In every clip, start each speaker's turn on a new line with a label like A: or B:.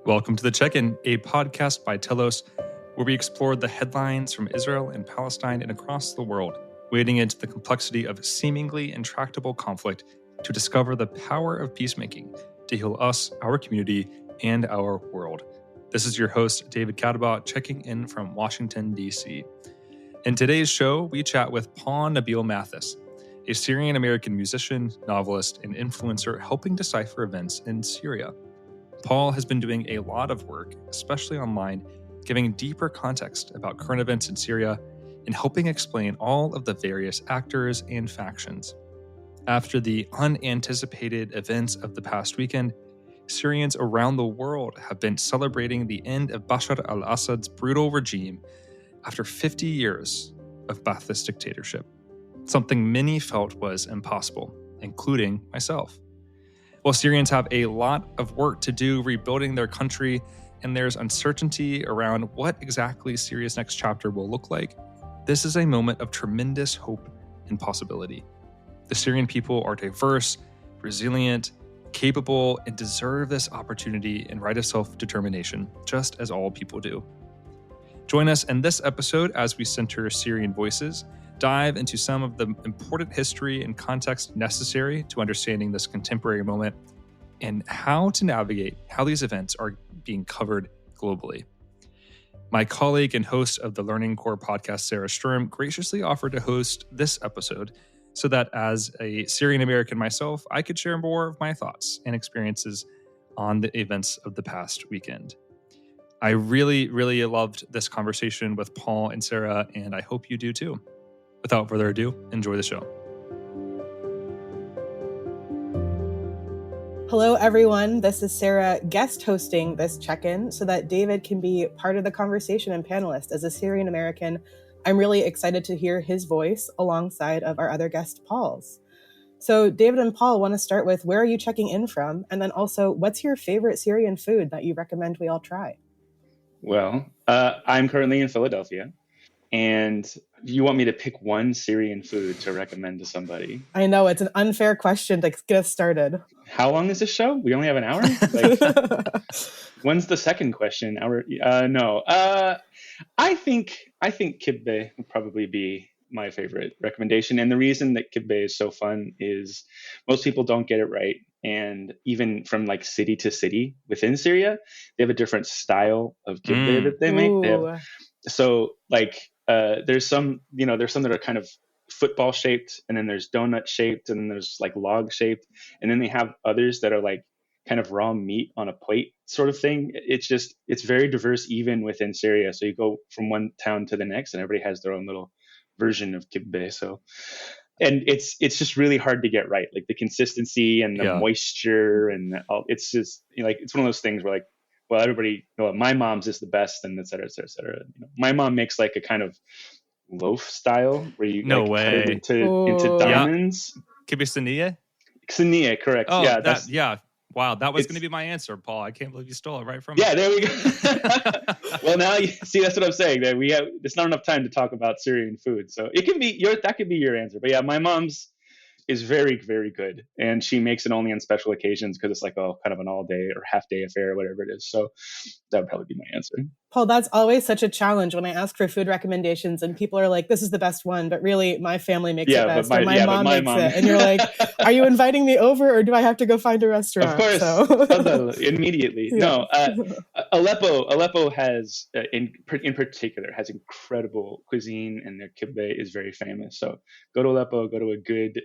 A: Welcome to The Check-In, a podcast by Telos, where we explore the headlines from Israel and Palestine and across the world, wading into the complexity of seemingly intractable conflict to discover the power of peacemaking to heal us, our community, and our world. This is your host, David Kadabaugh, checking in from Washington, D.C. In today's show, we chat with Paul Nabil Mathis, a Syrian-American musician, novelist, and influencer helping decipher events in Syria. Paul has been doing a lot of work, especially online, giving deeper context about current events in Syria and helping explain all of the various actors and factions. After the unanticipated events of the past weekend, Syrians around the world have been celebrating the end of Bashar al-Assad's brutal regime after 50 years of Ba'athist dictatorship, something many felt was impossible, including myself. While Syrians have a lot of work to do rebuilding their country, and there's uncertainty around what exactly Syria's next chapter will look like, this is a moment of tremendous hope and possibility. The Syrian people are diverse, resilient, capable, and deserve this opportunity and right of self-determination, just as all people do. Join us in this episode as we center Syrian voices, dive into some of the important history and context necessary to understanding this contemporary moment, and how to navigate how these events are being covered globally. My colleague and host of the Learning Core podcast, Sarah Sturm, graciously offered to host this episode so that as a Syrian-American myself, I could share more of my thoughts and experiences on the events of the past weekend. I really, really loved this conversation with Paul and Sarah, and I hope you do too. Without further ado, enjoy the show.
B: Hello, everyone. This is Sarah guest hosting this check-in so that David can be part of the conversation and panelist. As a Syrian-American, I'm really excited to hear his voice alongside of our other guest, Paul's. So David and Paul, want to start with where are you checking in from? And then also, what's your favorite Syrian food that you recommend we all try?
C: Well, I'm currently in Philadelphia. And you want me to pick one Syrian food to recommend to somebody?
B: I know, it's an unfair question to get us started.
C: How long is this show? We only have an hour? When's the second question? No. I think kibbeh would probably be my favorite recommendation. And the reason that kibbeh is so fun is most people don't get it right. And even from like city to city within Syria, they have a different style of kibbeh that they make. There's some that are kind of football shaped, and then there's donut shaped, and then there's like log shaped, and then they have others that are like kind of raw meat on a plate sort of thing. It's very diverse even within Syria. So you go from one town to the next, and everybody has their own little version of kibbeh. And it's just really hard to get right, like the consistency and the moisture, and it's just it's one of those things where like, well, everybody, my mom's is the best, and et cetera, et cetera, et cetera. My mom makes like a kind of loaf style where you cut it into diamonds.
A: Kibbeh
C: Saniya, correct.
A: Oh, yeah. Wow, that was going to be my answer, Paul. I can't believe you stole it right from me.
C: Yeah, there we go. Well, now you see, that's what I'm saying. That there's not enough time to talk about Syrian food, so it can be that could be your answer. But yeah, my mom's is very, very good. And she makes it only on special occasions because it's like kind of an all day or half day affair or whatever it is. So that would probably be my answer.
B: Paul, that's always such a challenge when I ask for food recommendations and people are like, this is the best one, but really my family makes it best. Or my mom makes it. And you're like, are you inviting me over or do I have to go find a restaurant?
C: Of course, immediately. Yeah. No, Aleppo has, in particular, has incredible cuisine, and their kibbeh is very famous. So go to Aleppo, go to a good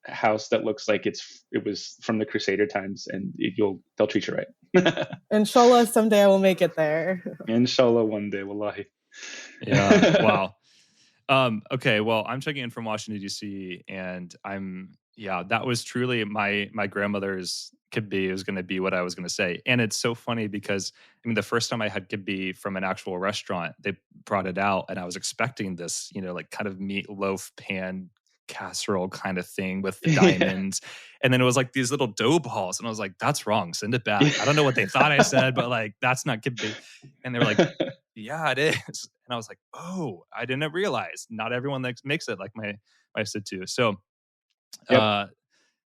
C: house that looks like it was from the Crusader times, and they'll treat you right.
B: Inshallah, someday I will make it there.
C: Inshallah, one day, wallahi.
A: Yeah. Wow. Okay. Well, I'm checking in from Washington D.C. and that was truly my grandmother's kibbeh is going to be what I was going to say. And it's so funny because the first time I had kibbeh from an actual restaurant, they brought it out, and I was expecting this, like kind of meatloaf pan casserole kind of thing with the diamonds. And then it was like these little dough balls. And I was like, that's wrong. Send it back. I don't know what they thought I said, but like, that's not kibbeh. And they were like, yeah, it is. And I was like, oh, I didn't realize not everyone makes it like my sister too. So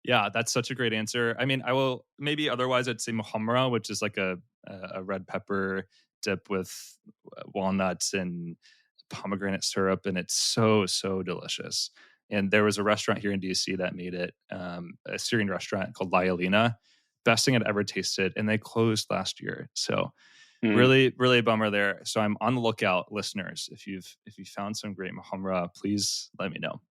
A: Yeah, that's such a great answer. I mean, I will maybe otherwise I'd say muhammara, which is like a red pepper dip with walnuts and pomegranate syrup, and it's so delicious. And there was a restaurant here in DC that made it, a Syrian restaurant called Layalina. Best thing I'd ever tasted, and they closed last year. So
C: Mm.
A: really a bummer there. So I'm on the lookout, listeners. If you found some great muhammara, please let me know.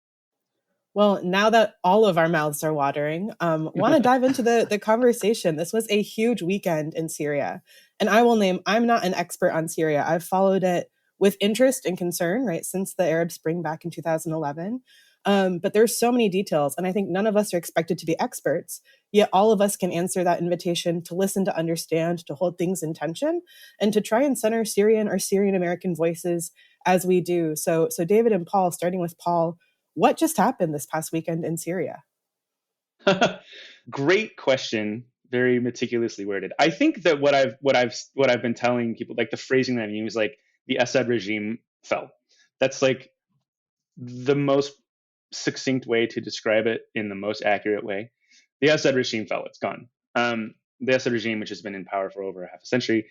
B: Well, now that all of our mouths are watering, want to dive into the conversation. This was a huge weekend in Syria. And I will name, I'm not an expert on Syria. I've followed it with interest and concern, right, since the Arab Spring back in 2011. But there's so many details, and I think none of us are expected to be experts, yet all of us can answer that invitation to listen, to understand, to hold things in tension, and to try and center Syrian or Syrian-American voices as we do. So David and Paul, starting with Paul, what just happened this past weekend in Syria?
C: Great question. Very meticulously worded. I think that what I've been telling people, like the phrasing that I use, like the Assad regime fell. That's like the most succinct way to describe it in the most accurate way. The Assad regime fell. It's gone. The Assad regime, which has been in power for over half a century,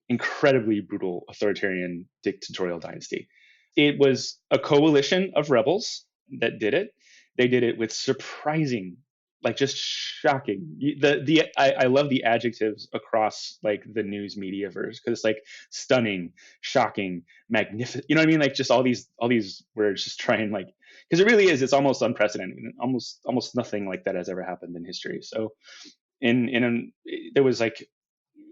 C: incredibly brutal authoritarian dictatorial dynasty. It was a coalition of rebels that did it. They did it with surprising, like just shocking. I love the adjectives across like the news media verse, because it's like stunning, shocking, magnificent. You know what I mean? Like just all these words just try and like, because it really is. It's almost unprecedented. Almost nothing like that has ever happened in history. So there was like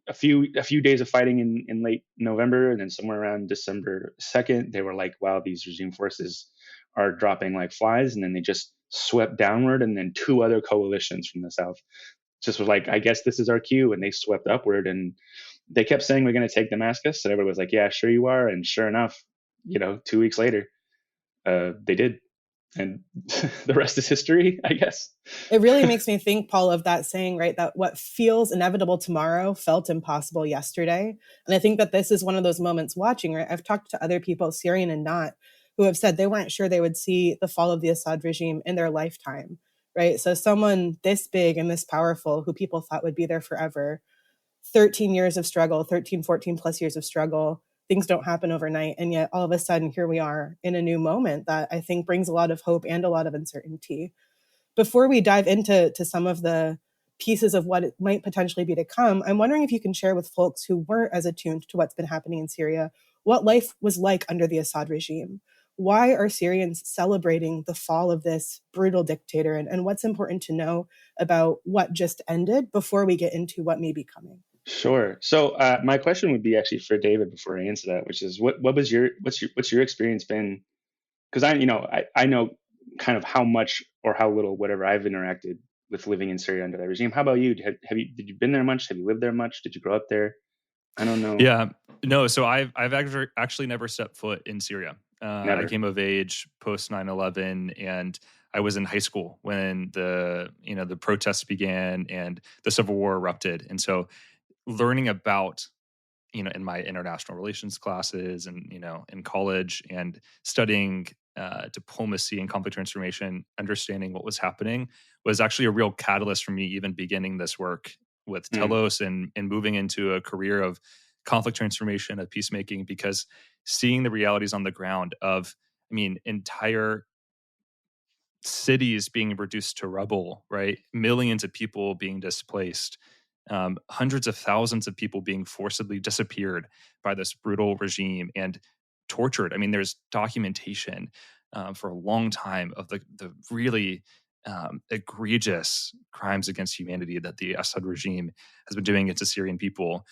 C: a few days of fighting in late November, and then somewhere around December 2nd, they were like, wow, these regime forces are dropping like flies, and then they just swept downward, and then two other coalitions from the south just were like, I guess this is our cue, and they swept upward, and they kept saying we're going to take Damascus, and everybody was like, yeah, sure you are, and sure enough, 2 weeks later, they did, and the rest is history, I guess.
B: It really makes me think, Paul, of that saying, right, that what feels inevitable tomorrow felt impossible yesterday. And I think that this is one of those moments watching, right? I've talked to other people, Syrian and not, who have said they weren't sure they would see the fall of the Assad regime in their lifetime, right? So someone this big and this powerful who people thought would be there forever, 13 years of struggle, 13, 14 plus years of struggle, things don't happen overnight. And yet all of a sudden, here we are in a new moment that I think brings a lot of hope and a lot of uncertainty. Before we dive into some of the pieces of what it might potentially be to come, I'm wondering if you can share with folks who weren't as attuned to what's been happening in Syria, what life was like under the Assad regime. Why are Syrians celebrating the fall of this brutal dictator? And what's important to know about what just ended before we get into what may be coming?
C: Sure. So my question would be actually for David before I answer that, which is what's your experience been? Because I know kind of how much or how little whatever I've interacted with living in Syria under that regime. How about you? Did you been there much? Have you lived there much? Did you grow up there? I don't know.
A: Yeah, no. So I've actually never stepped foot in Syria. I
C: Never.
A: came of age post 9/11, and I was in high school when the protests began and the civil war erupted. And so learning about, in my international relations classes and, in college and studying diplomacy and conflict transformation, understanding what was happening was actually a real catalyst for me even beginning this work with
C: Mm.
A: Telos and moving into a career of conflict transformation, of peacemaking, because seeing the realities on the ground of, entire cities being reduced to rubble, right? Millions of people being displaced, hundreds of thousands of people being forcibly disappeared by this brutal regime and tortured. There's documentation for a long time of the really egregious crimes against humanity that the Assad regime has been doing against the Syrian people.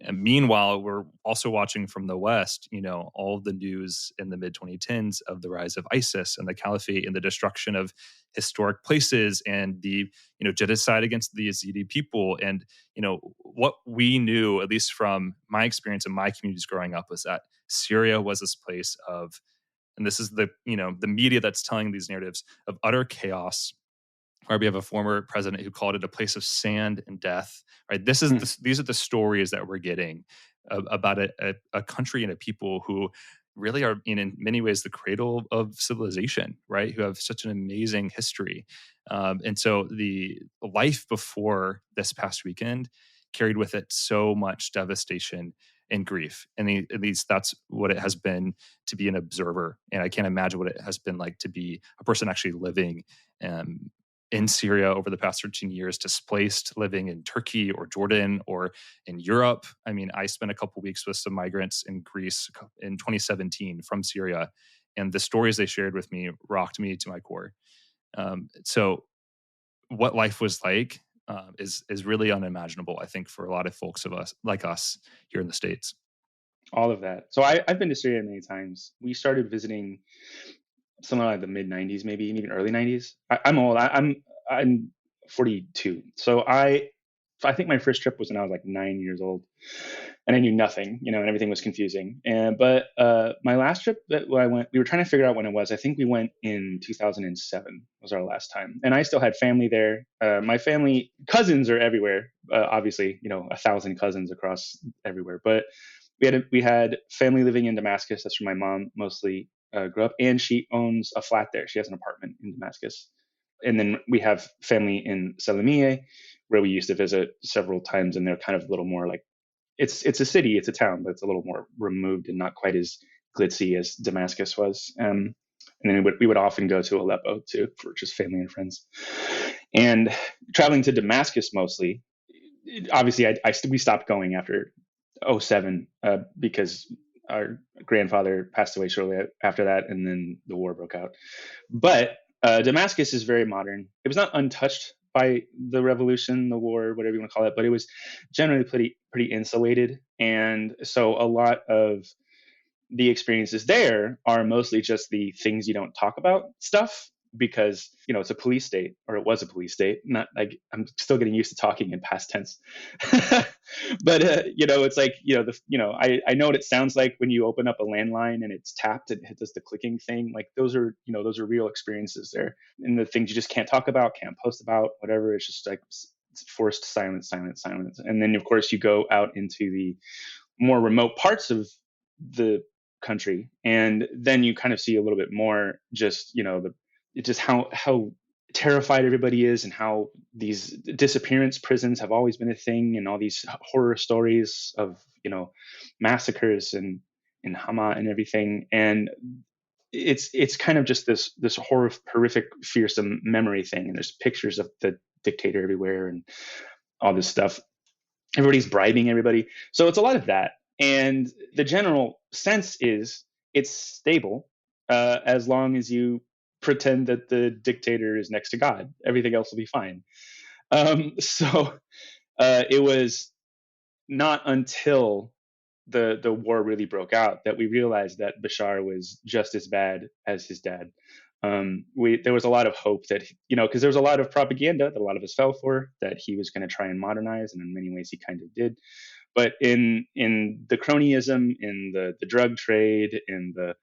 A: And meanwhile, we're also watching from the West, all of the news in the mid 2010s of the rise of ISIS and the caliphate and the destruction of historic places and the, genocide against the Yazidi people. And, what we knew, at least from my experience in my communities growing up, was that Syria was this place of, and this is the media that's telling these narratives of utter chaos, where we have a former president who called it a place of sand and death. Right? These are the stories that we're getting about a country and a people who really are in many ways the cradle of civilization, right? Who have such an amazing history. And so the life before this past weekend carried with it so much devastation and grief. And at least that's what it has been to be an observer. And I can't imagine what it has been like to be a person actually living in Syria over the past 13 years, displaced, living in Turkey or Jordan or in Europe. I mean, I spent a couple of weeks with some migrants in Greece in 2017 from Syria, and the stories they shared with me rocked me to my core. So what life was like is really unimaginable, I think, for a lot of folks of us like us here in the States.
C: All of that. So I've been to Syria many times. We started visiting somewhere like the mid 90s, maybe even early 90s. I'm old. I'm 42. So I think my first trip was when I was like 9 years old, and I knew nothing, and everything was confusing. But my last trip that I went, we were trying to figure out when it was. I think we went in 2007 was our last time, and I still had family there. My family cousins are everywhere. Obviously, 1,000 cousins across everywhere. But we had family living in Damascus. That's where my mom mostly grew up, and she owns a flat there. She has an apartment in Damascus. And then we have family in Salamieh, where we used to visit several times, and they're kind of a little more like it's a city, it's a town, but it's a little more removed and not quite as glitzy as Damascus was. And then we would often go to Aleppo too for just family and friends. And traveling to Damascus mostly, obviously, we stopped going after 2007 because our grandfather passed away shortly after that, and then the war broke out. But Damascus is very modern. It was not untouched by the revolution, the war, whatever you want to call it, but it was generally pretty insulated. And so a lot of the experiences there are mostly just the things you don't talk about stuff, because it's a police state, or it was a police state. Not like I'm still getting used to talking in past tense. But it's like I know what it sounds like when you open up a landline and it's tapped and it does the clicking thing. Like those are real experiences there, and the things you just can't talk about, can't post about, whatever. It's just like it's forced silence. And then of course you go out into the more remote parts of the country, and then you kind of see a little bit more just just how terrified everybody is, and how these disappearance prisons have always been a thing, and all these horror stories of massacres and in Hama and everything. And it's kind of just this horrific, fearsome memory thing, and there's pictures of the dictator everywhere and all this stuff. Everybody's bribing everybody, so it's a lot of that. And the general sense is it's stable as long as you pretend that the dictator is next to God. Everything else will be fine. So it was not until the war really broke out that we realized that Bashar was just as bad as his dad. There was a lot of hope that, because there was a lot of propaganda that a lot of us fell for, that he was going to try and modernize, and in many ways he kind of did. But in the cronyism, in the drug trade, in the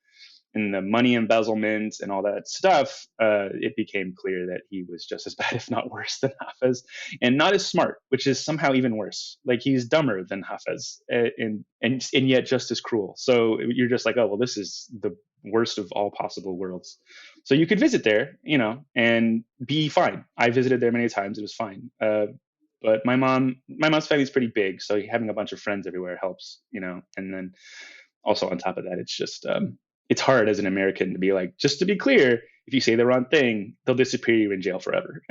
C: money embezzlement and all that stuff, it became clear that he was just as bad, if not worse, than Hafez, and not as smart, which is somehow even worse. Like he's dumber than Hafez, and yet just as cruel. So you're just like, oh well, this is the worst of all possible worlds. So you could visit there, and be fine. I visited there many times; it was fine. But my mom's family is pretty big, so having a bunch of friends everywhere helps, And then also on top of that, it's just it's hard as an American to be like, just to be clear, if you say the wrong thing, they'll disappear you in jail forever.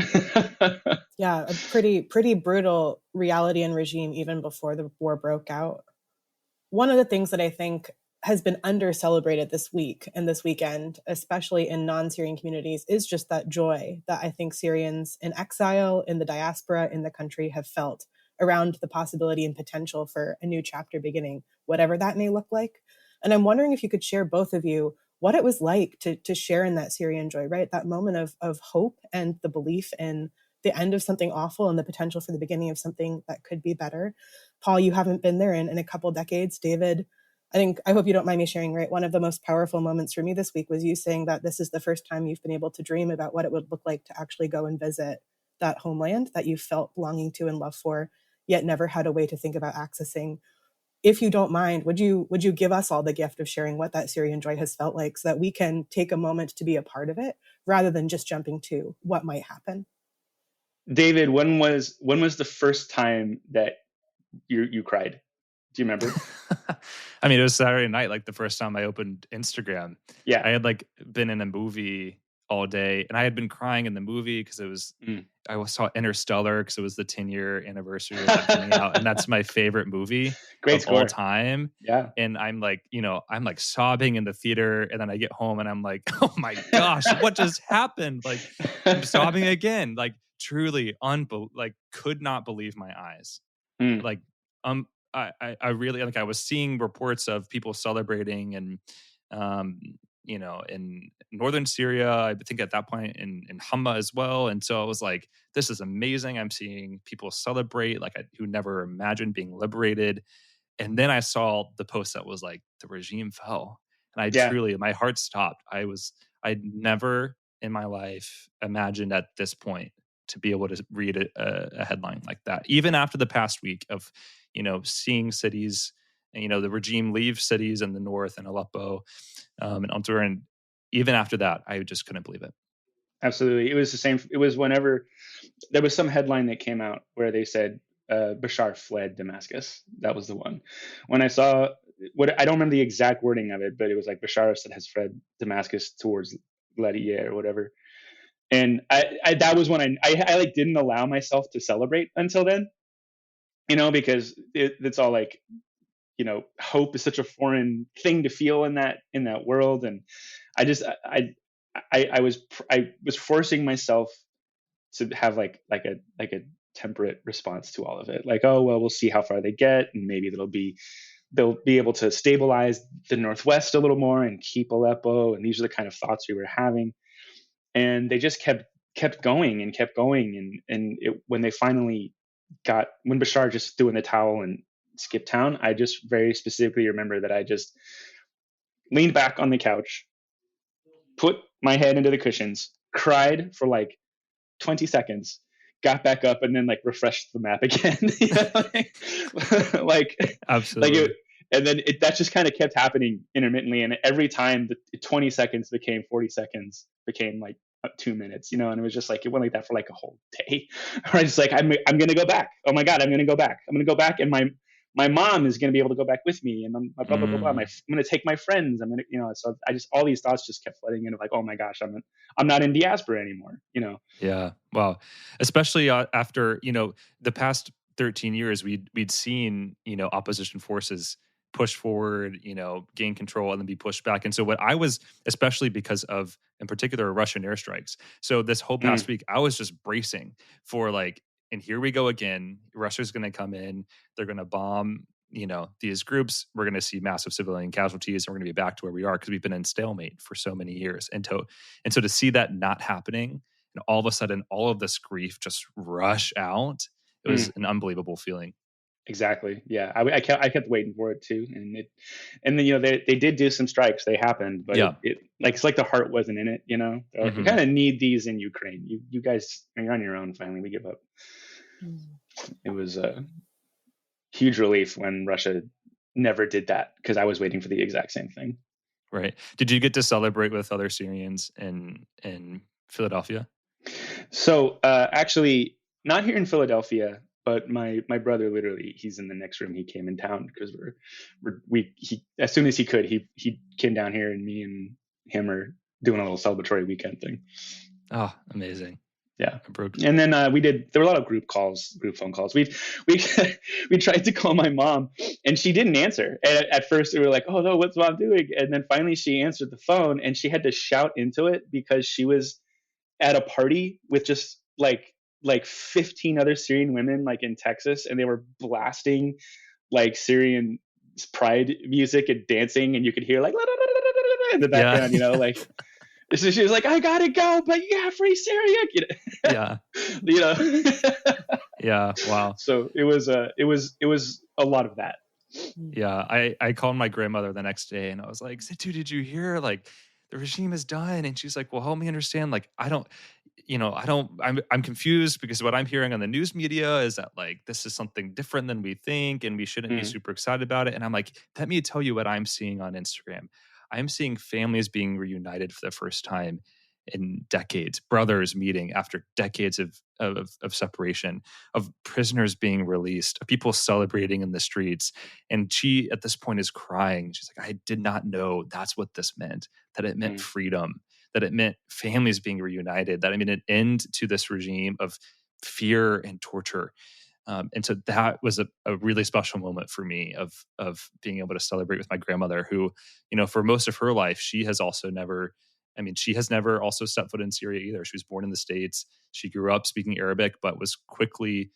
B: Yeah, a pretty brutal reality and regime even before the war broke out. One of the things that I think has been under-celebrated this week and this weekend, especially in non-Syrian communities, is just that joy that I think Syrians in exile, in the diaspora, in the country have felt around the possibility and potential for a new chapter beginning, whatever that may look like. And I'm wondering if you could share, both of you, what it was like to share in that Syrian joy, right? That moment of hope and the belief in the end of something awful and the potential for the beginning of something that could be better. Paul, you haven't been there in a couple decades. David, I hope you don't mind me sharing, right? One of the most powerful moments for me this week was you saying that this is the first time you've been able to dream about what it would look like to actually go and visit that homeland that you felt longing to and love for, yet never had a way to think about accessing. if you don't mind, would you give us all the gift of sharing what that Syrian joy has felt like, so that we can take a moment to be a part of it rather than just jumping to what might happen?
C: David, when was the first time that you cried? Do you remember?
A: I mean, it was Saturday night, like the first time I opened Instagram.
C: Yeah.
A: I had like been in a movie all day, and I had been crying in the movie because it was I saw Interstellar because it was the 10-year anniversary of that coming out, and that's my favorite movie
C: Great
A: of
C: score.
A: all time.
C: Yeah.
A: And I'm like, I'm like sobbing in the theater, and then I get home and I'm like, oh my gosh, what just happened? Like, I'm sobbing again. Like, truly like could not believe my eyes. Like, I really, like, I was seeing reports of people celebrating, and in northern Syria, I think at that point in Hama as well. And so I was like, this is amazing. I'm seeing people celebrate who never imagined being liberated. And then I saw the post that was like, the regime fell. And I truly, my heart stopped. I'd never in my life imagined at this point to be able to read a headline like that. Even after the past week of, seeing cities, the regime leave cities in the north and Aleppo and Antar, and even after that, I just couldn't believe it.
C: Absolutely. It was the same. It was whenever there was some headline that came out where they said Bashar fled Damascus. That was the one. When I saw I don't remember the exact wording of it, but it was like Bashar Assad has fled Damascus towards Ladiye or whatever. And I that was when I like didn't allow myself to celebrate until then, because it's all like, hope is such a foreign thing to feel in that world. And I was forcing myself to have like a temperate response to all of it. Like, oh, well, we'll see how far they get, and maybe they'll be able to stabilize the Northwest a little more and keep Aleppo. And these are the kind of thoughts we were having. And they just kept going and kept going. And when they finally when Bashar just threw in the towel and skipped town, I just very specifically remember that I just leaned back on the couch, put my head into the cushions, cried for like 20 seconds, got back up, and then like refreshed the map again.
A: Absolutely.
C: And then that just kind of kept happening intermittently. And every time the 20 seconds became 40 seconds, became like 2 minutes, and it was just like, it went like that for like a whole day. Or I just like, I'm going to go back. Oh my God, I'm going to go back. I'm going to go back. And my mom is going to be able to go back with me. And my blah, blah, blah, blah. I'm going to take my friends. I'm going to, so I just, all these thoughts just kept flooding in of like, oh my gosh, I'm not in diaspora anymore,
A: Yeah. Wow. Especially after, the past 13 years, we'd seen, opposition forces push forward, gain control, and then be pushed back. And so what I was, especially because of, in particular, Russian airstrikes. So this whole past week, I was just bracing for like, and here we go again. Russia's going to come in. They're going to bomb, these groups. We're going to see massive civilian casualties, and we're going to be back to where we are because we've been in stalemate for so many years. And so to see that not happening, and all of a sudden, all of this grief just rush out, it was an unbelievable feeling.
C: Exactly. Yeah. I kept waiting for it too. And then, they did do some strikes. They happened, but it's like the heart wasn't in it, They're like, we kind of need these in Ukraine. You guys, you're on your own. Finally, we give up. It was a huge relief when Russia never did that, because I was waiting for the exact same thing.
A: Right. Did you get to celebrate with other Syrians in Philadelphia?
C: So actually, not here in Philadelphia. But my brother, literally, he's in the next room. He came in town because he as soon as he could, he came down here, and me and him are doing a little celebratory weekend thing.
A: Oh, amazing!
C: Yeah, and then there were a lot of group phone calls. We tried to call my mom, and she didn't answer. And at first, we were like, "Oh no, what's mom doing?" And then finally, she answered the phone, and she had to shout into it because she was at a party with just like 15 other Syrian women, like in Texas, and they were blasting like Syrian pride music and dancing, and you could hear like in the background, like. So she was like, "I gotta go, but yeah, free Syria."
A: Yeah. Yeah. Wow.
C: So it was a lot of that.
A: Yeah. I called my grandmother the next day, and I was like, "Zitu, did you hear? Like, the regime is done." And she's like, "Well, help me understand. Like, I'm confused because what I'm hearing on the news media is that like this is something different than we think and we shouldn't be
C: Mm,
A: super excited about it. And I'm like, let me tell you what I'm seeing on Instagram. I'm seeing families being reunited for the first time in decades, brothers meeting after decades of separation, of prisoners being released, of people celebrating in the streets. And she at this point is crying. She's like, I did not know that's what this meant, that it meant
C: mm,
A: freedom, that it meant families being reunited, that it meant an end to this regime of fear and torture. And so that was a really special moment for me of being able to celebrate with my grandmother, who, for most of her life, she has never also stepped foot in Syria either. She was born in the States. She grew up speaking Arabic, but was quickly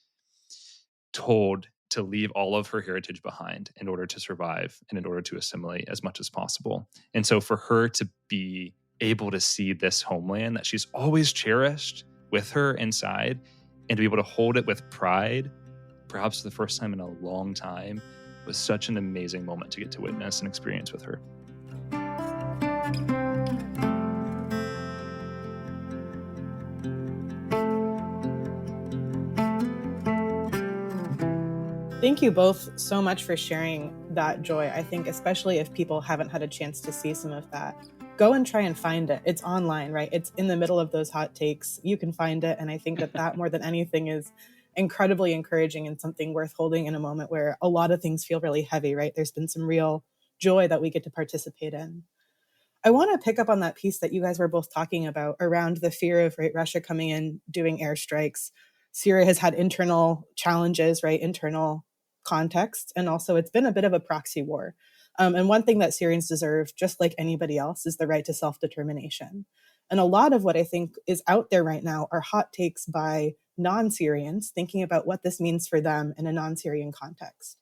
A: told to leave all of her heritage behind in order to survive and in order to assimilate as much as possible. And so for her to be able to see this homeland that she's always cherished with her inside and to be able to hold it with pride, perhaps for the first time in a long time, was such an amazing moment to get to witness and experience with her.
B: Thank you both so much for sharing that joy. I think especially if people haven't had a chance to see some of that, go and try and find it. It's online, right? It's in the middle of those hot takes. You can find it. And I think that more than anything is incredibly encouraging and something worth holding in a moment where a lot of things feel really heavy, right? There's been some real joy that we get to participate in. I want to pick up on that piece that you guys were both talking about around the fear of, right, Russia coming in, doing airstrikes. Syria has had internal challenges, right, internal context, and also it's been a bit of a proxy war. And one thing that Syrians deserve, just like anybody else, is the right to self-determination. And a lot of what I think is out there right now are hot takes by non-Syrians thinking about what this means for them in a non-Syrian context.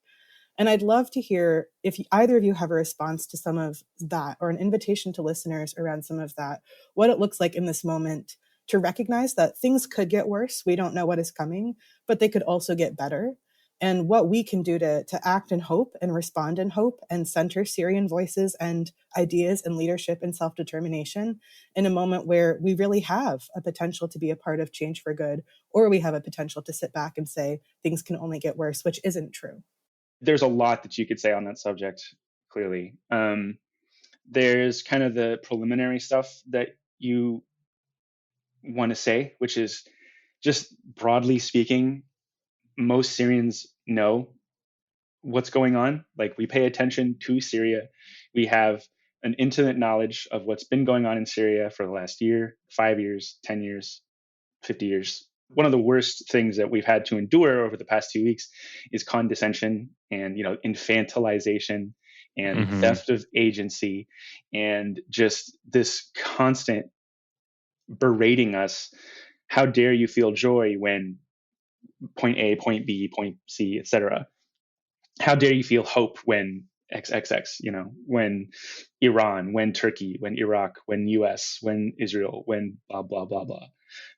B: And I'd love to hear if either of you have a response to some of that or an invitation to listeners around some of that, what it looks like in this moment to recognize that things could get worse. We don't know what is coming, but they could also get better. And what we can do to act in hope and respond in hope and center Syrian voices and ideas and leadership and self-determination in a moment where we really have a potential to be a part of change for good, or we have a potential to sit back and say things can only get worse, which isn't true.
C: There's a lot that you could say on that subject, clearly. There's kind of the preliminary stuff that you want to say, which is just broadly speaking, most Syrians know what's going on. Like, we pay attention to Syria. We have an intimate knowledge of what's been going on in Syria for the last year, 5 years, 10 years, 50 years. One of the worst things that we've had to endure over the past 2 weeks is condescension and, infantilization and theft of agency, and just this constant berating us. How dare you feel joy when point A, point B, point C, etc.? How dare you feel hope when XXX, when Iran, when Turkey, when Iraq, when US, when Israel, when blah, blah, blah, blah.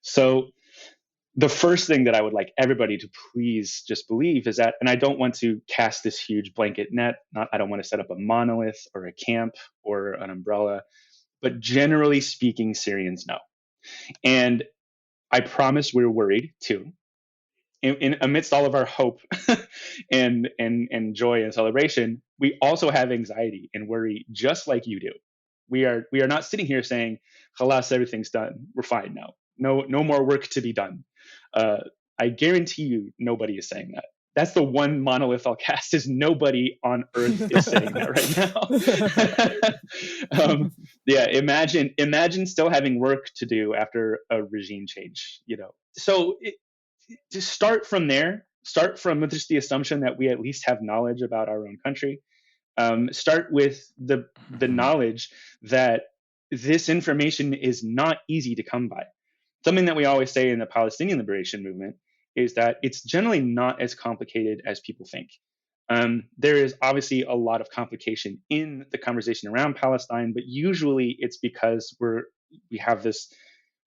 C: So the first thing that I would like everybody to please just believe is that, and I don't want to cast this huge blanket net, I don't want to set up a monolith or a camp or an umbrella, but generally speaking, Syrians know. And I promise we're worried too. In amidst all of our hope and joy and celebration, we also have anxiety and worry just like you do. We are not sitting here saying, "Halas, everything's done. We're fine now. No more work to be done." I guarantee you, nobody is saying that. That's the one monolith I'll cast, is nobody on earth is saying that right now. Yeah, imagine still having work to do after a regime change. So to start from there, start from just the assumption that we at least have knowledge about our own country. Start with the knowledge that this information is not easy to come by. Something that we always say in the Palestinian liberation movement is that it's generally not as complicated as people think. There is obviously a lot of complication in the conversation around Palestine, but usually it's because we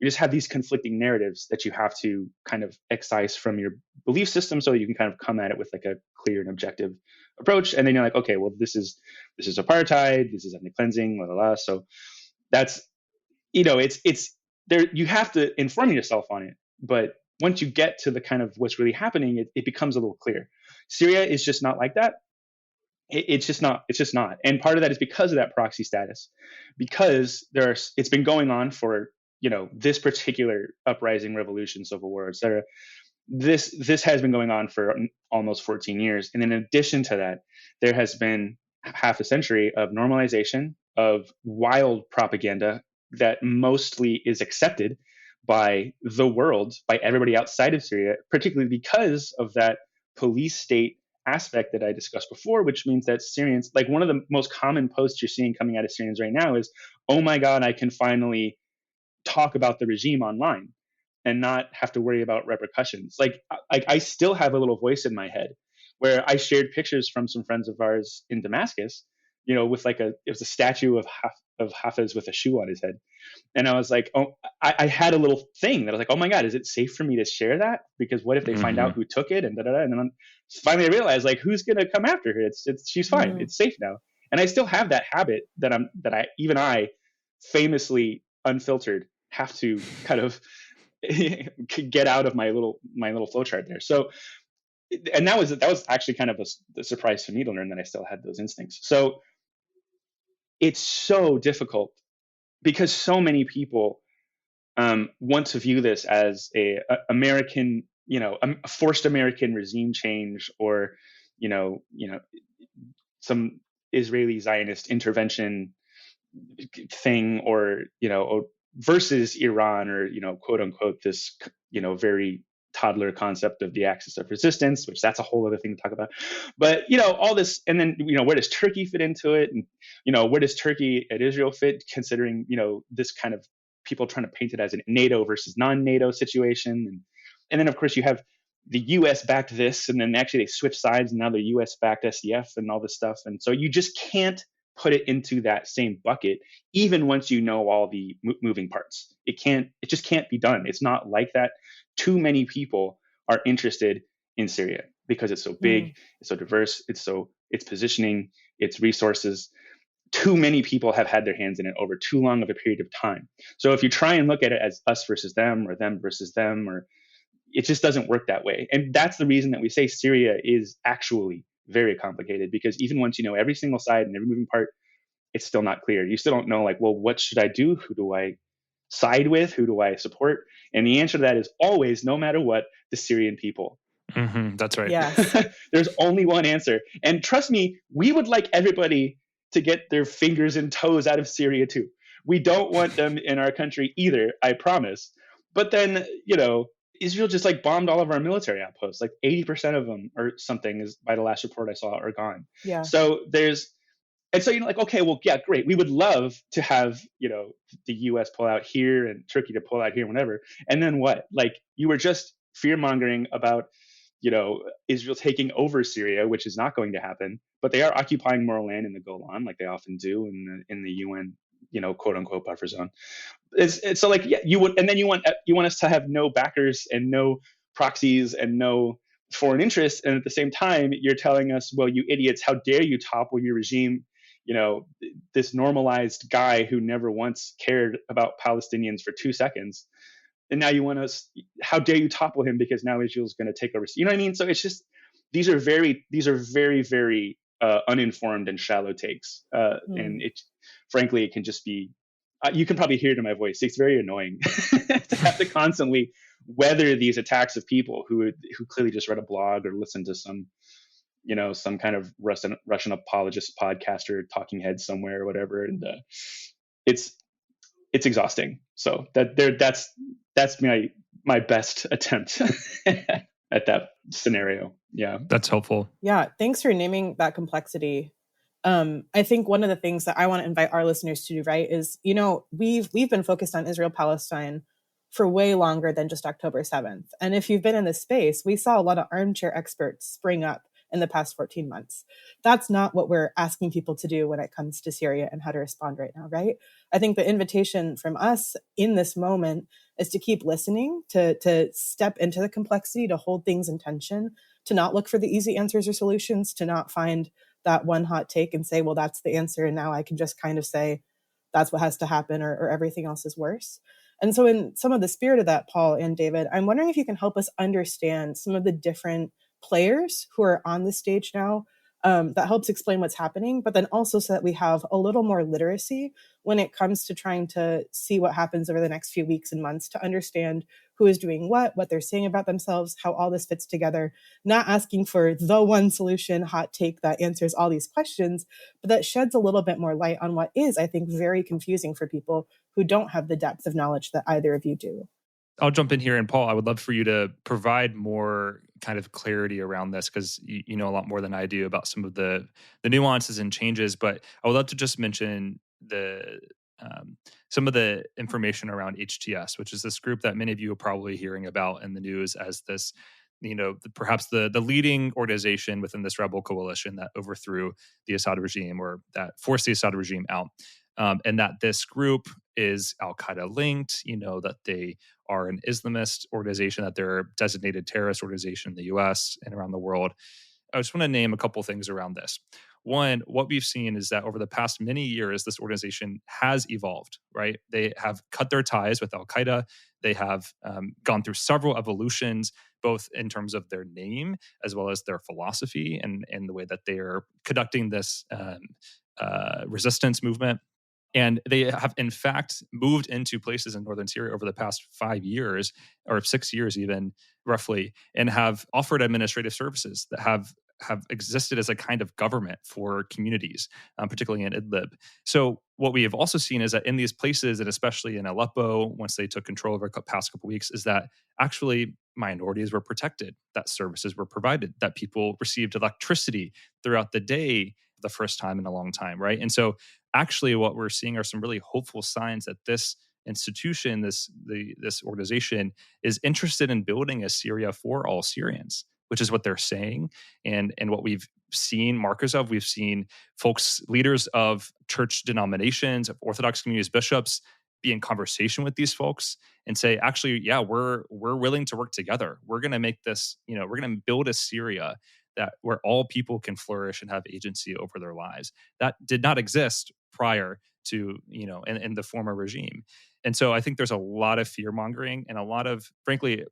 C: just have these conflicting narratives that you have to kind of excise from your belief system so that you can kind of come at it with like a clear and objective approach. And then you're like, okay, well, this is apartheid, this is ethnic cleansing, la la la. So that's, it's there, you have to inform yourself on it. But once you get to the kind of what's really happening, it becomes a little clear. Syria is just not like that. It's just not. It's just not. And part of that is because of that proxy status, because it's been going on for, this particular uprising, revolution, civil war, etc. This has been going on for almost 14 years. And in addition to that, there has been half a century of normalization of wild propaganda that mostly is accepted by the world, by everybody outside of Syria, particularly because of that police state aspect that I discussed before, which means that Syrians, like one of the most common posts you're seeing coming out of Syrians right now is, oh my God, I can finally talk about the regime online and not have to worry about repercussions. Like I still have a little voice in my head where I shared pictures from some friends of ours in Damascus, with it was a statue of Hafiz with a shoe on his head. And I was like, I had a little thing that I was like, oh my God, is it safe for me to share that? Because what if they find out who took it? And and then finally I realized, like, who's going to come after her? She's fine. It's safe now. And I still have that habit that I famously unfiltered have to kind of get out of my little flowchart there. So, and that was actually kind of a surprise for me to learn that I still had those instincts. So it's so difficult because so many people want to view this as a American, a forced American regime change, or some Israeli Zionist intervention thing, or versus Iran, or quote unquote this very toddler concept of the axis of resistance, which that's a whole other thing to talk about. But all this, and then where does Turkey fit into it, and where does Turkey and Israel fit, considering this kind of people trying to paint it as a NATO versus non-NATO situation, and then of course you have the U.S. backed this, and then actually they switch sides, and now the U.S. backed SDF and all this stuff, and so you just can't put it into that same bucket, even once you know all the moving parts. It just can't be done. It's not like that. Too many people are interested in Syria because it's so big, it's so diverse, its positioning, its resources. Too many people have had their hands in it over too long of a period of time. So if you try and look at it as us versus them, or them versus them, or it just doesn't work that way. And that's the reason that we say Syria is actually very complicated, because even once you know every single side and every moving part, it's still not clear. You still don't know, like, well, what should I do? Who do I side with? Who do I support? And the answer to that is always, no matter what, the Syrian people.
A: That's right.
B: Yes.
C: There's only one answer. And trust me, we would like everybody to get their fingers and toes out of Syria too. We don't want them in our country either, I promise. But then, Israel just like bombed all of our military outposts. Like 80% of them or something, is by the last report I saw, are gone.
B: Yeah.
C: So like, okay, well, yeah, great. We would love to have, the US pull out here and Turkey to pull out here, whenever. And then what? Like, you were just fear mongering about, Israel taking over Syria, which is not going to happen, but they are occupying more land in the Golan, like they often do in the UN, quote unquote buffer zone. It's so, like, yeah, you would, and then you want us to have no backers and no proxies and no foreign interests, and at the same time you're telling us, well, you idiots, how dare you topple your regime, this normalized guy who never once cared about Palestinians for 2 seconds, and now you want us, how dare you topple him because now Israel's going to take over, you know what I mean? So it's just, these are very very uninformed and shallow takes, and frankly it can just be, you can probably hear it in my voice, it's very annoying to have to constantly weather these attacks of people who clearly just read a blog or listened to some kind of Russian apologist podcaster talking head somewhere or whatever, and it's exhausting. So that's my best attempt at that scenario. Yeah,
A: that's helpful.
B: Yeah, thanks for naming that complexity. I think one of the things that I want to invite our listeners to do, right, is, we've been focused on Israel-Palestine for way longer than just October 7th. And if you've been in this space, we saw a lot of armchair experts spring up in the past 14 months. That's not what we're asking people to do when it comes to Syria and how to respond right now, right? I think the invitation from us in this moment is to keep listening, to step into the complexity, to hold things in tension, to not look for the easy answers or solutions, to not find that one hot take and say, well, that's the answer, and now I can just kind of say that's what has to happen, or everything else is worse. And so in some of the spirit of that, Paul and David, I'm wondering if you can help us understand some of the different players who are on the stage now, that helps explain what's happening, but then also so that we have a little more literacy when it comes to trying to see what happens over the next few weeks and months, to understand who is doing what they're saying about themselves, how all this fits together, not asking for the one solution hot take that answers all these questions, but that sheds a little bit more light on what is, I think, very confusing for people who don't have the depth of knowledge that either of you do.
A: I'll jump in here. And Paul, I would love for you to provide more kind of clarity around this, because you know a lot more than I do about some of the nuances and changes. But I would love to just mention some of the information around HTS, which is this group that many of you are probably hearing about in the news as this, perhaps the leading organization within this rebel coalition that overthrew the Assad regime, or that forced the Assad regime out. And that this group is Al-Qaeda linked, that they are an Islamist organization, that they're a designated terrorist organization in the US and around the world. I just want to name a couple things around this. One, what we've seen is that over the past many years, this organization has evolved, right? They have cut their ties with Al-Qaeda. They have gone through several evolutions, both in terms of their name as well as their philosophy and the way that they are conducting this resistance movement. And they have, in fact, moved into places in northern Syria over the past 5 years, or 6 years even, roughly, and have offered administrative services that have existed as a kind of government for communities, particularly in Idlib. So what we have also seen is that in these places, and especially in Aleppo, once they took control over the past couple of weeks, is that actually minorities were protected, that services were provided, that people received electricity throughout the day the first time in a long time, right? And so actually what we're seeing are some really hopeful signs that this institution, this organization, is interested in building a Syria for all Syrians, which is what they're saying. And what we've seen markers of, we've seen folks, leaders of church denominations, of Orthodox communities, bishops, be in conversation with these folks and say, actually, yeah, we're willing to work together. We're going to make this, we're going to build a Syria where all people can flourish and have agency over their lives. That did not exist prior to, in the former regime. And so I think there's a lot of fear mongering and a lot of, frankly,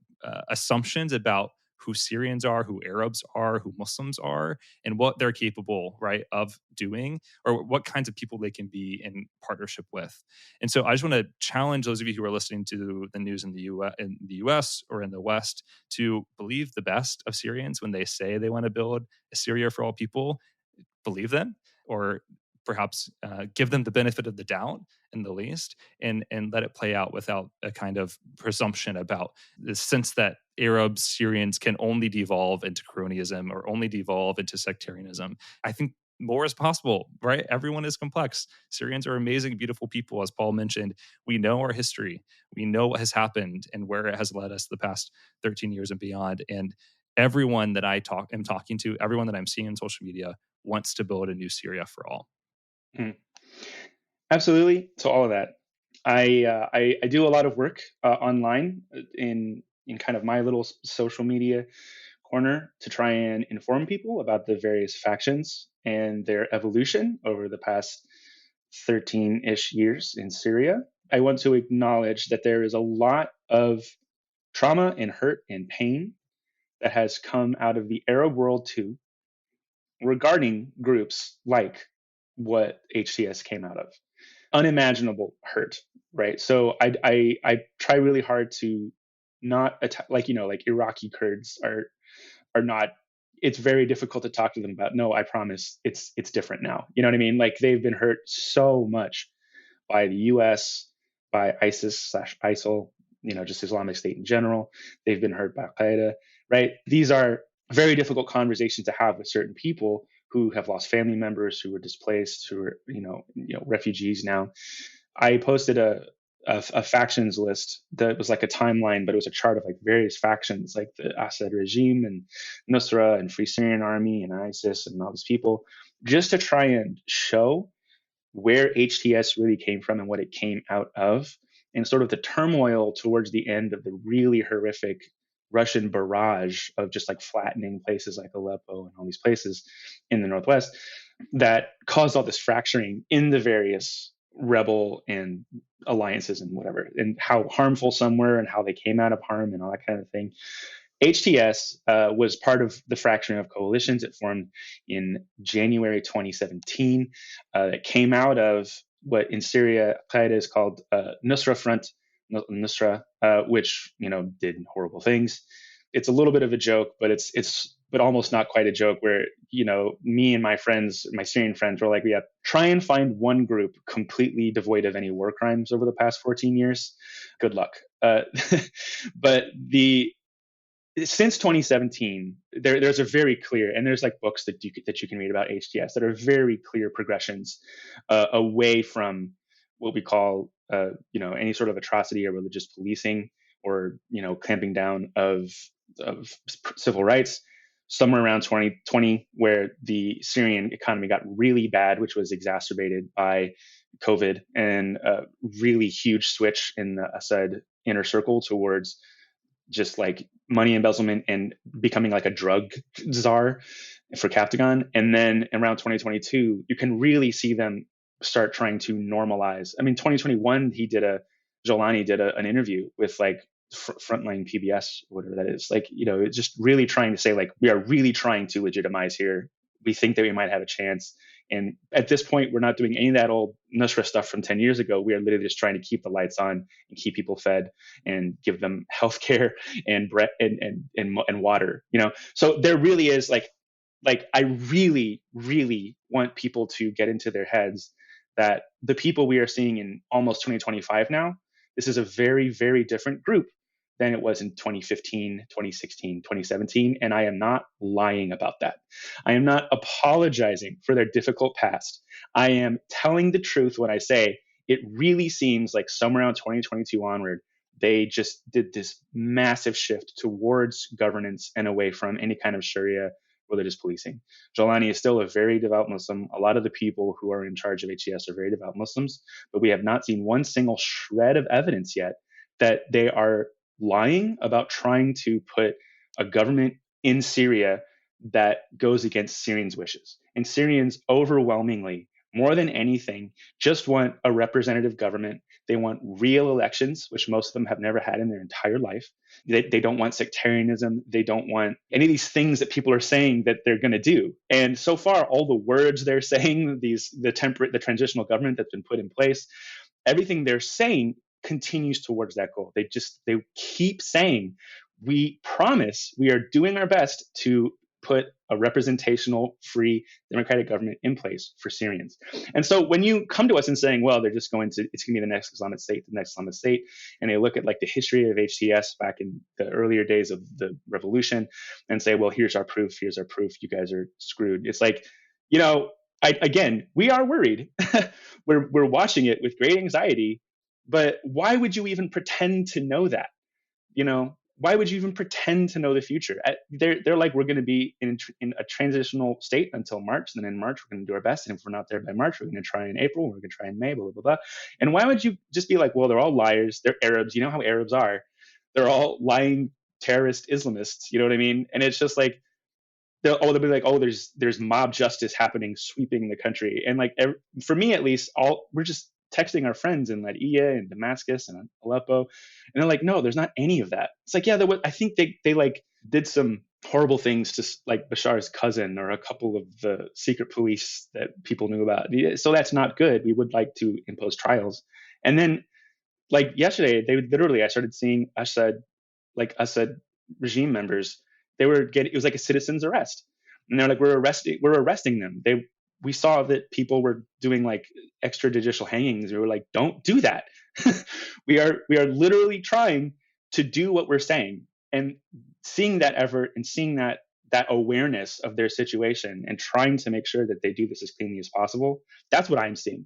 A: assumptions about who Syrians are, who Arabs are, who Muslims are, and what they're capable, right, of doing, or what kinds of people they can be in partnership with. And so I just want to challenge those of you who are listening to the news in the US or in the West to believe the best of Syrians when they say they want to build a Syria for all people. Believe them, or perhaps give them the benefit of the doubt in the least, and let it play out without a kind of presumption about the sense that Arabs, Syrians can only devolve into cronyism or only devolve into sectarianism. I think more is possible, right? Everyone is complex. Syrians are amazing, beautiful people, as Paul mentioned. We know our history. We know what has happened and where it has led us the past 13 years and beyond. And everyone that am talking to, everyone that I'm seeing on social media wants to build a new Syria for all.
C: Absolutely. To all of that, I do a lot of work online in kind of my little social media corner to try and inform people about the various factions and their evolution over the past 13-ish years in Syria. I want to acknowledge that there is a lot of trauma and hurt and pain that has come out of the Arab world too, regarding groups like what HTS came out of. Unimaginable hurt, right? So I try really hard to not attack, like Iraqi Kurds are not. It's very difficult to talk to them about. No, I promise, it's different now. You know what I mean? Like, they've been hurt so much by the U.S., by ISIS/ISIL, just Islamic State in general. They've been hurt by Al-Qaeda, right? These are very difficult conversations to have with certain people who have lost family members, who were displaced, who are refugees now. I posted a factions list that was like a timeline, but it was a chart of like various factions, like the Assad regime and Nusra and Free Syrian Army and ISIS and all these people, just to try and show where HTS really came from and what it came out of, and sort of the turmoil towards the end of the really horrific Russian barrage of just like flattening places like Aleppo and all these places in the Northwest that caused all this fracturing in the various rebel and alliances and whatever, and how harmful some were and how they came out of harm and all that kind of thing. HTS was part of the fracturing of coalitions. It formed in January 2017. It came out of what in Syria Qaeda is called Nusra Front, Nusra, which did horrible things. It's a little bit of a joke, but it's but almost not quite a joke. Where me and my friends, my Syrian friends, were like, try and find one group completely devoid of any war crimes over the past 14 years. Good luck. But since 2017, there's a very clear, and there's like books that you can read about HTS that are very clear progressions away from what we call any sort of atrocity or religious policing or clamping down of civil rights. Somewhere around 2020, where the Syrian economy got really bad, which was exacerbated by COVID, and a really huge switch in the Assad inner circle towards just like money embezzlement and becoming like a drug czar for Captagon. And then around 2022, you can really see them start trying to normalize. I mean, 2021, Jolani did an interview with like Frontline PBS, whatever that is, like, just really trying to say, like, we are really trying to legitimize here. We think that we might have a chance. And at this point, we're not doing any of that old Nusra stuff from 10 years ago. We are literally just trying to keep the lights on and keep people fed and give them healthcare and bread and water, So there really is like I really, really want people to get into their heads that the people we are seeing in almost 2025 now, this is a very, very different group than it was in 2015, 2016, 2017. And I am not lying about that. I am not apologizing for their difficult past. I am telling the truth when I say it really seems like somewhere around 2022 onward, they just did this massive shift towards governance and away from any kind of Sharia religious policing. Jolani is still a very devout Muslim. A lot of the people who are in charge of HTS are very devout Muslims, but we have not seen one single shred of evidence yet that they are lying about trying to put a government in Syria that goes against Syrians' wishes. And Syrians overwhelmingly, more than anything, just want a representative government. They want real elections, which most of them have never had in their entire life. They don't want sectarianism. They don't want any of these things that people are saying that they're going to do. And so far, all the words they're saying, the transitional government that's been put in place, everything they're saying continues towards that goal. They keep saying, we promise we are doing our best to put a representational, free, democratic government in place for Syrians. And so when you come to us and saying, well, it's going to be the next Islamic State, and they look at like the history of HTS back in the earlier days of the revolution and say, well, here's our proof, you guys are screwed. It's like, again, we are worried. We're watching it with great anxiety, but why would you even pretend to know that? Why would you even pretend to know the future? They're like, we're going to be in a transitional state until March. And then in March, we're going to do our best. And if we're not there by March, we're going to try in April. We're going to try in May, blah, blah, blah. And why would you just be like, well, they're all liars. They're Arabs. You know how Arabs are. They're all lying terrorist Islamists. You know what I mean? And it's just like, they'll be like, oh, there's mob justice happening, sweeping the country. And like, for me, at least, we're just texting our friends in Ladia and Damascus and Aleppo, and they're like, no, there's not any of that. It's like, yeah, I think they like did some horrible things to like Bashar's cousin or a couple of the secret police that people knew about. So that's not good. We would like to impose trials. And then like yesterday, I started seeing Assad regime members. It was like a citizen's arrest. And they're like, we're arresting them. We saw that people were doing like extrajudicial hangings. We were like, don't do that. we are literally trying to do what we're saying, and seeing that effort and seeing that awareness of their situation and trying to make sure that they do this as cleanly as possible. That's what I'm seeing.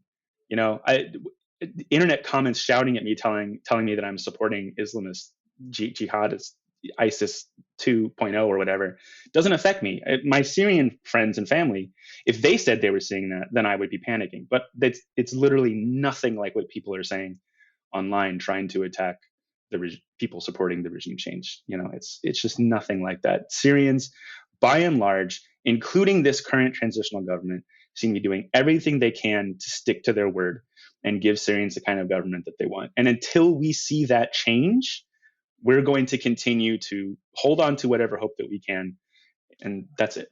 C: Internet comments shouting at me, telling me that I'm supporting Islamist jihadists, ISIS 2.0 or whatever, doesn't affect me. My Syrian friends and family, if they said they were seeing that, then I would be panicking. But it's literally nothing like what people are saying online, trying to attack the people supporting the regime change. It's just nothing like that. Syrians, by and large, including this current transitional government, seem to be doing everything they can to stick to their word and give Syrians the kind of government that they want. And until we see that change, we're going to continue to hold on to whatever hope that we can. And that's it.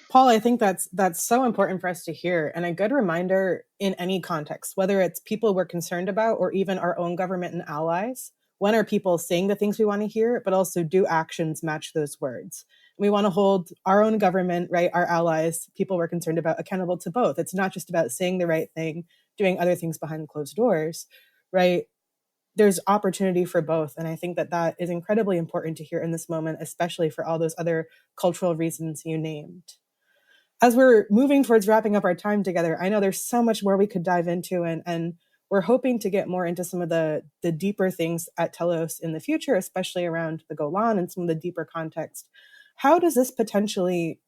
B: Paul, I think that's so important for us to hear, and a good reminder in any context, whether it's people we're concerned about or even our own government and allies. When are people saying the things we want to hear, but also do actions match those words? We want to hold our own government, right, our allies, people we're concerned about, accountable to both. It's not just about saying the right thing, doing other things behind closed doors, right? There's opportunity for both. And I think that is incredibly important to hear in this moment, especially for all those other cultural reasons you named. As we're moving towards wrapping up our time together, I know there's so much more we could dive into, and we're hoping to get more into some of the deeper things at Telos in the future, especially around the Golan and some of the deeper context. How does this potentially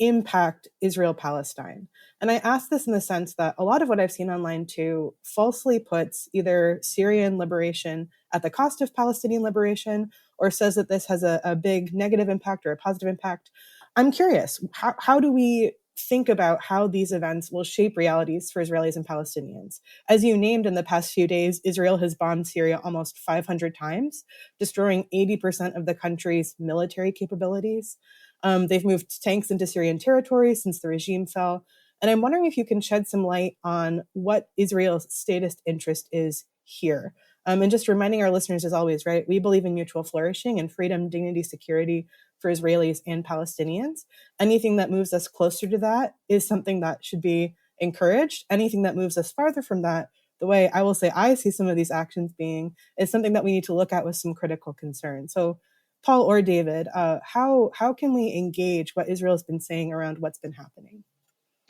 B: impact Israel-Palestine? And I ask this in the sense that a lot of what I've seen online too falsely puts either Syrian liberation at the cost of Palestinian liberation, or says that this has a big negative impact or a positive impact. I'm curious, how do we think about how these events will shape realities for Israelis and Palestinians? As you named, in the past few days, Israel has bombed Syria almost 500 times, destroying 80% of the country's military capabilities. They've moved tanks into Syrian territory since the regime fell. And I'm wondering if you can shed some light on what Israel's statist interest is here. And just reminding our listeners, as always, right, we believe in mutual flourishing and freedom, dignity, security for Israelis and Palestinians. Anything that moves us closer to that is something that should be encouraged. Anything that moves us farther from that, the way I will say I see some of these actions being, is something that we need to look at with some critical concern. So Paul or David, how can we engage what Israel's been saying around what's been happening?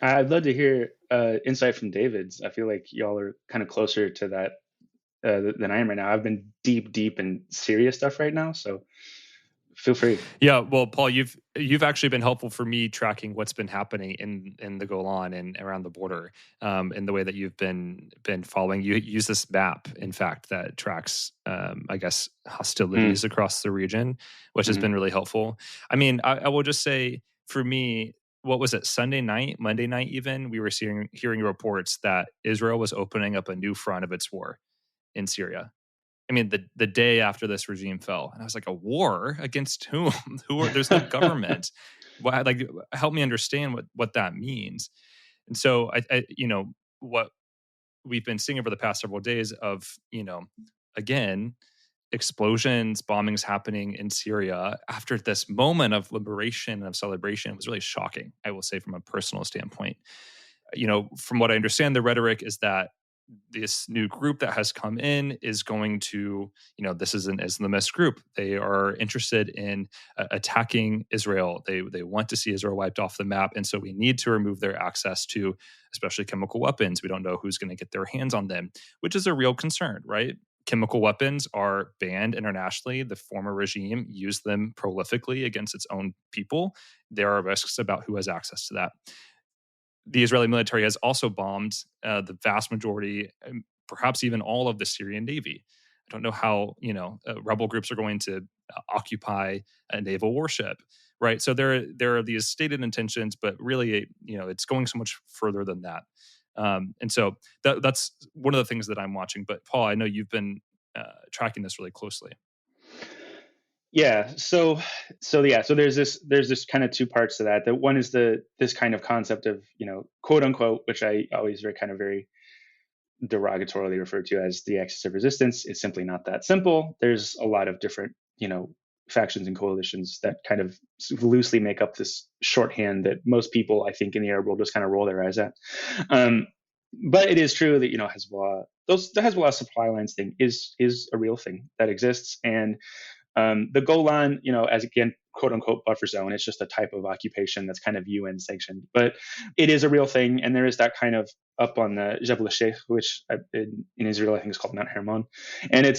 C: I'd love to hear insight from David's. I feel like y'all are kind of closer to that than I am right now. I've been deep in Syria stuff right now, so feel free.
A: Yeah, well, Paul, you've actually been helpful for me tracking what's been happening in the Golan and around the border, in the way that you've been following. You use this map, in fact, that tracks, I guess, hostilities across the region, which has been really helpful. I mean, I will just say, for me, what was it, Sunday night, Monday night even, we were hearing reports that Israel was opening up a new front of its war in Syria. I mean, the day after this regime fell, and I was like, a war against whom? There's no government. Why? Like, help me understand what that means. And so, I what we've been seeing over the past several days of, again, explosions, bombings happening in Syria after this moment of liberation and of celebration was really shocking, I will say, from a personal standpoint. From what I understand, the rhetoric is that this new group that has come in is going to, this is an Islamist group. They are interested in attacking Israel. They want to see Israel wiped off the map. And so we need to remove their access to especially chemical weapons. We don't know who's going to get their hands on them, which is a real concern, right? Chemical weapons are banned internationally. The former regime used them prolifically against its own people. There are risks about who has access to that. The Israeli military has also bombed the vast majority, perhaps even all of the Syrian Navy. I don't know how, rebel groups are going to occupy a naval warship, right? So there are these stated intentions, but really, it's going so much further than that. And so that's one of the things that I'm watching. But Paul, I know you've been tracking this really closely.
C: Yeah. So there's this kind of two parts to that. The one is this kind of concept of, quote unquote, which I always very derogatorily refer to as the axis of resistance. It's simply not that simple. There's a lot of different, factions and coalitions that kind of loosely make up this shorthand that most people, I think, in the Arab world just kind of roll their eyes at. But it is true that, Hezbollah, the Hezbollah supply lines thing is a real thing that exists. And the Golan, as again, quote unquote, buffer zone, it's just a type of occupation that's kind of UN sanctioned, but it is a real thing. And there is that kind of up on the Jebel al-Sheikh, which in Israel, I think is called Mount Hermon. And it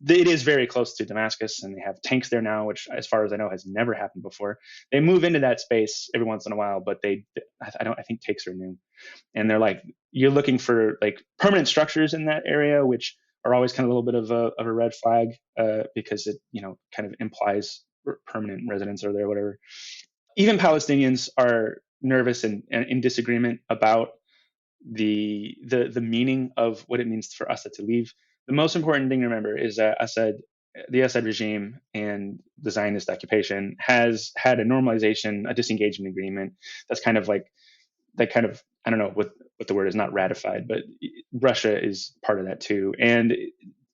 C: is very close to Damascus, and they have tanks there now, which, as far as I know, has never happened before. They move into that space every once in a while, but I think takes are new. And they're like, you're looking for like permanent structures in that area, which are always kind of a little bit of a red flag, because it, kind of implies permanent residents are there, whatever. Even Palestinians are nervous and in disagreement about the meaning of what it means for Assad to leave. The most important thing to remember is that the Assad regime and the Zionist occupation has had a normalization, a disengagement agreement that's kind of like that kind of, I don't know what the word is, not ratified, but Russia is part of that too. And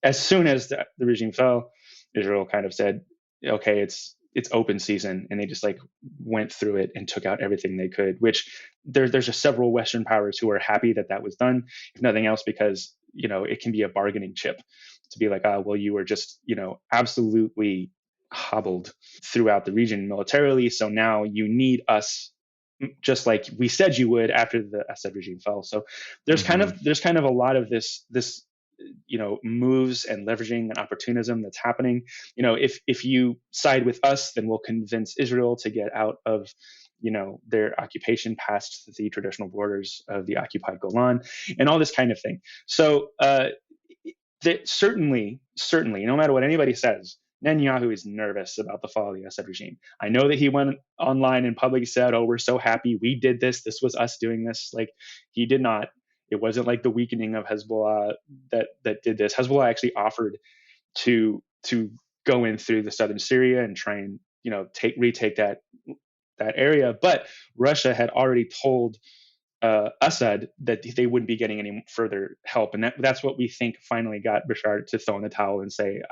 C: as soon as the regime fell, Israel kind of said, okay, it's open season, and they just like went through it and took out everything they could. Which there's just several Western powers who are happy that was done, if nothing else, because it can be a bargaining chip to be like, well, you were just absolutely hobbled throughout the region militarily, so now you need us just like we said you would after the Assad regime fell. So there's kind of a lot of this moves and leveraging and opportunism that's happening. If you side with us, then we'll convince Israel to get out of their occupation past the traditional borders of the occupied Golan, and all this kind of thing. So that certainly, no matter what anybody says, Netanyahu is nervous about the fall of the Assad regime. I know that he went online in public and said, "Oh, we're so happy we did this. This was us doing this." Like, he did not. It wasn't like the weakening of Hezbollah that did this. Hezbollah actually offered to go in through the southern Syria and try and retake that area, but Russia had already told Assad that they wouldn't be getting any further help, and that's what we think finally got Bashar to throw in the towel and say,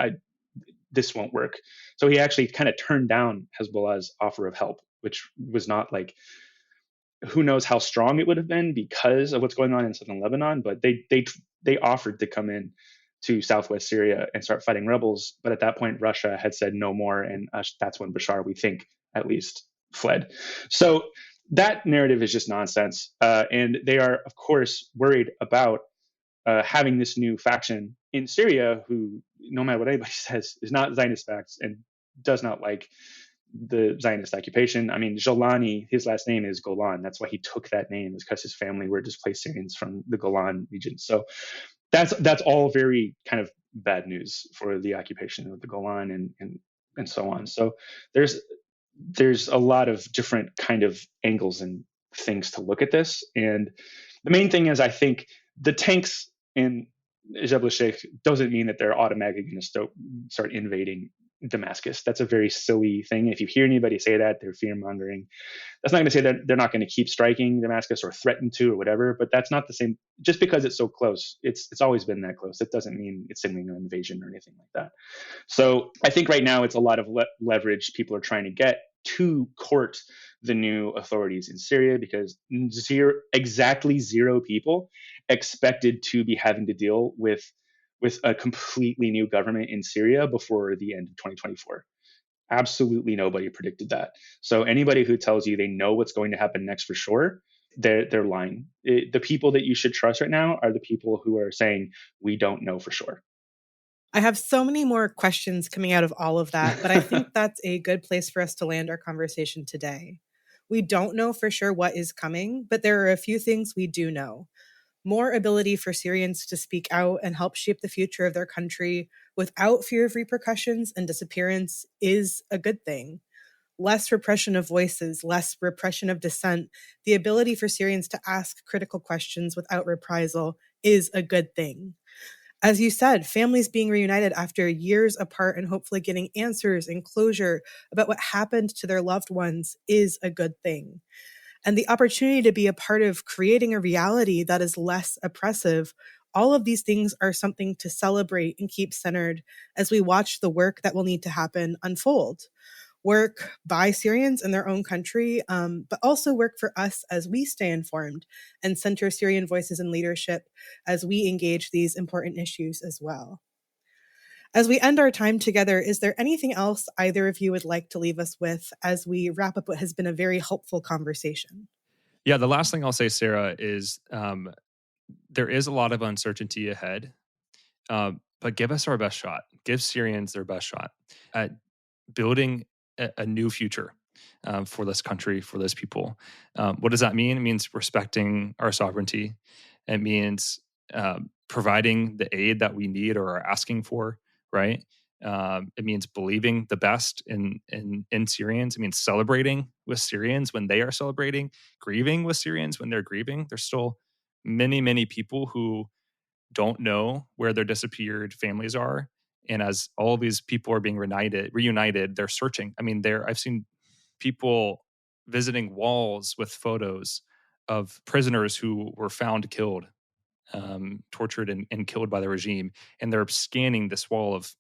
C: this won't work. So he actually kind of turned down Hezbollah's offer of help, which was not like, who knows how strong it would have been because of what's going on in southern Lebanon, but they offered to come in to southwest Syria and start fighting rebels. But at that point, Russia had said no more, and that's when Bashar, we think, at least fled. So that narrative is just nonsense. And they are, of course, worried about having this new faction in Syria who, no matter what anybody says, is not Zionist backed and does not like the Zionist occupation. I mean, Jolani, his last name is Golan. That's why he took that name, is because his family were displaced Syrians from the Golan region. So that's all very kind of bad news for the occupation of the Golan and so on. So there's a lot of different kind of angles and things to look at this. And the main thing is, I think the tanks in Jebel el-Sheikh doesn't mean that they're automatically going to start invading Damascus. That's a very silly thing. If you hear anybody say that, they're fear mongering. That's not going to say that they're not going to keep striking Damascus or threaten to or whatever, but that's not the same. Just because it's so close, it's always been that close. It doesn't mean it's signaling an invasion or anything like that. So I think right now it's a lot of leverage people are trying to get to court the new authorities in Syria, because exactly zero people expected to be having to deal with a completely new government in Syria before the end of 2024. Absolutely nobody predicted that. So anybody who tells you they know what's going to happen next for sure, they're lying. The people that you should trust right now are the people who are saying, we don't know for sure.
B: I have so many more questions coming out of all of that, but I think that's a good place for us to land our conversation today. We don't know for sure what is coming, but there are a few things we do know. More ability for Syrians to speak out and help shape the future of their country without fear of repercussions and disappearance is a good thing. Less repression of voices, less repression of dissent, the ability for Syrians to ask critical questions without reprisal is a good thing. As you said, families being reunited after years apart and hopefully getting answers and closure about what happened to their loved ones is a good thing. And the opportunity to be a part of creating a reality that is less oppressive, all of these things are something to celebrate and keep centered as we watch the work that will need to happen unfold. Work by Syrians in their own country, but also work for us as we stay informed and center Syrian voices and leadership as we engage these important issues as well. As we end our time together, is there anything else either of you would like to leave us with as we wrap up what has been a very helpful conversation?
A: Yeah, the last thing I'll say, Sarah, is there is a lot of uncertainty ahead, but give us our best shot. Give Syrians their best shot at building a new future for this country, for this people. What does that mean? It means respecting our sovereignty. It means providing the aid that we need or are asking for, right? It means believing the best in Syrians. It means celebrating with Syrians when they are celebrating, grieving with Syrians when they're grieving. There's still many, many people who don't know where their disappeared families are. And as all these people are being reunited, they're searching. I mean, I've seen people visiting walls with photos of prisoners who were found killed, tortured and killed by the regime. And they're scanning this wall of,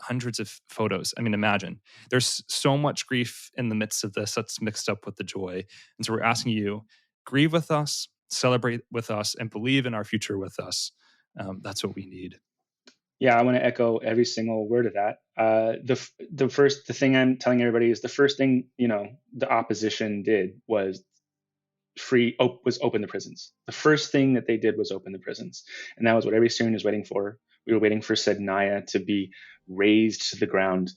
A: hundreds of photos. Imagine. There's so much grief in the midst of this that's mixed up with the joy. And so we're asking you, grieve with us, celebrate with us, and believe in our future with us. That's what we need.
C: Yeah, I want to echo every single word of that. The thing I'm telling everybody is the first thing the opposition did was open the prisons. The first thing that they did was open the prisons, and that was what every Syrian was waiting for. We were waiting for Sednaya to be razed to the ground,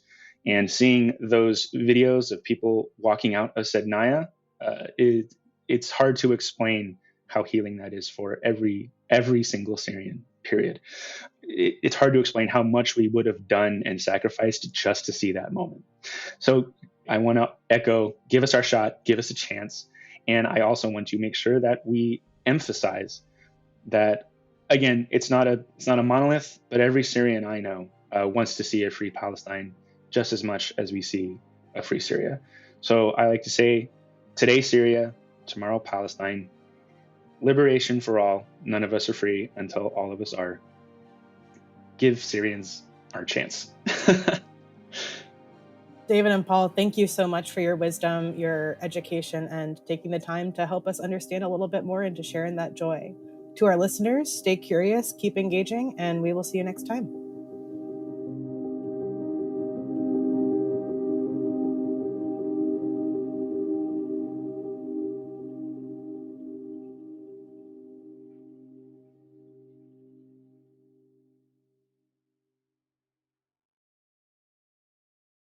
C: and seeing those videos of people walking out of Sednaya, it's hard to explain how healing that is for every single Syrian. Period. It's hard to explain how much we would have done and sacrificed just to see that moment. So I want to echo, give us our shot, give us a chance. And I also want to make sure that we emphasize that, again, it's not a monolith, but every Syrian I know wants to see a free Palestine just as much as we see a free Syria. So I like to say, today Syria, tomorrow Palestine, liberation for all. None of us are free until all of us are. Give Syrians our chance.
B: David and Paul, thank you so much for your wisdom, your education, and taking the time to help us understand a little bit more and to share in that joy. To our listeners, stay curious, keep engaging, and we will see you next time.